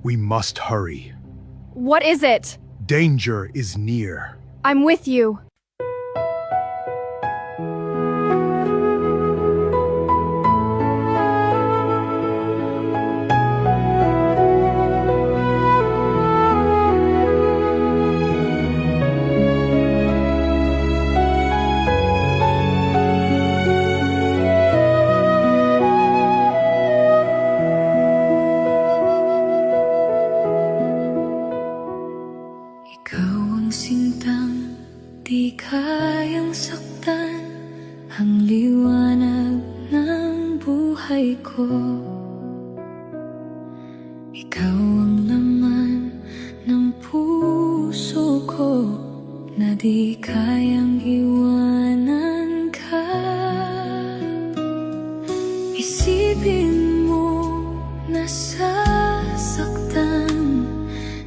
We must hurry. What is it? Danger is near. I'm with you. Ikaw ang sintang di kayang saktan, ang liwanag ng buhay ko. Ikaw ang laman ng puso ko na di kayang iwanan ka. Isipin mo na sasaktan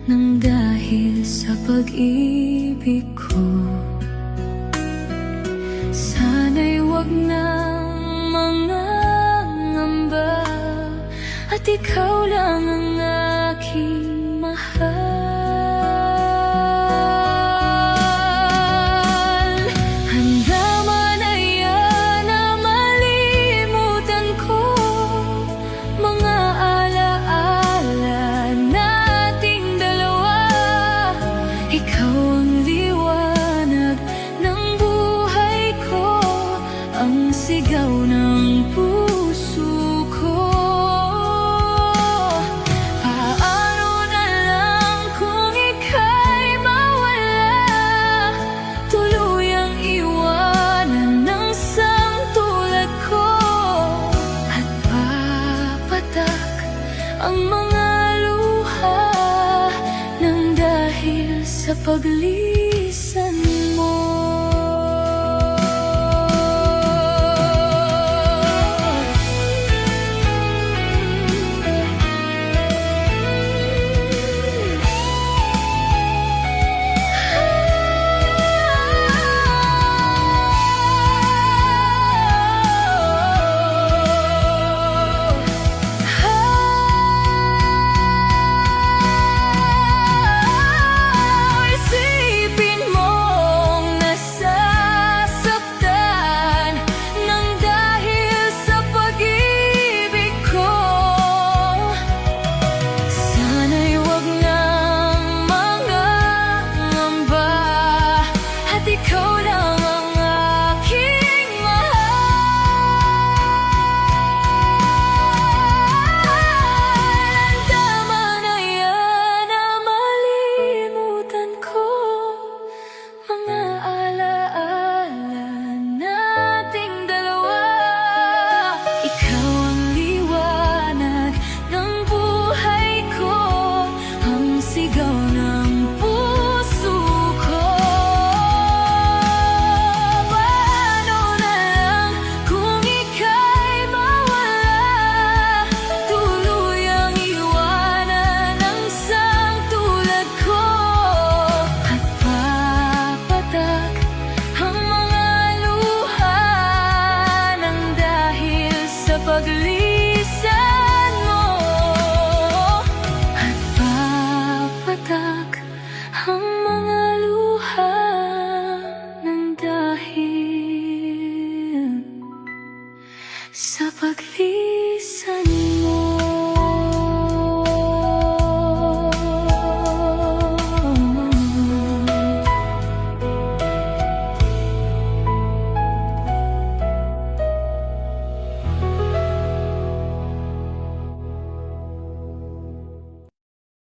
nang dahil sa pag-ibig ko. Sana'y wag nang mangangamba, at ikaw lang ang aking mahal. Handa man na yan na malimutan ko mga alaala nating dalawa. Ikaw ang liwanag ng buhay ko, ang sigaw ng puso ko. Paano na lang kung ika'y mawala, tuluyang iwanan ng samtulad ko, at papatak ang mga luha nang dahil sa paglilit.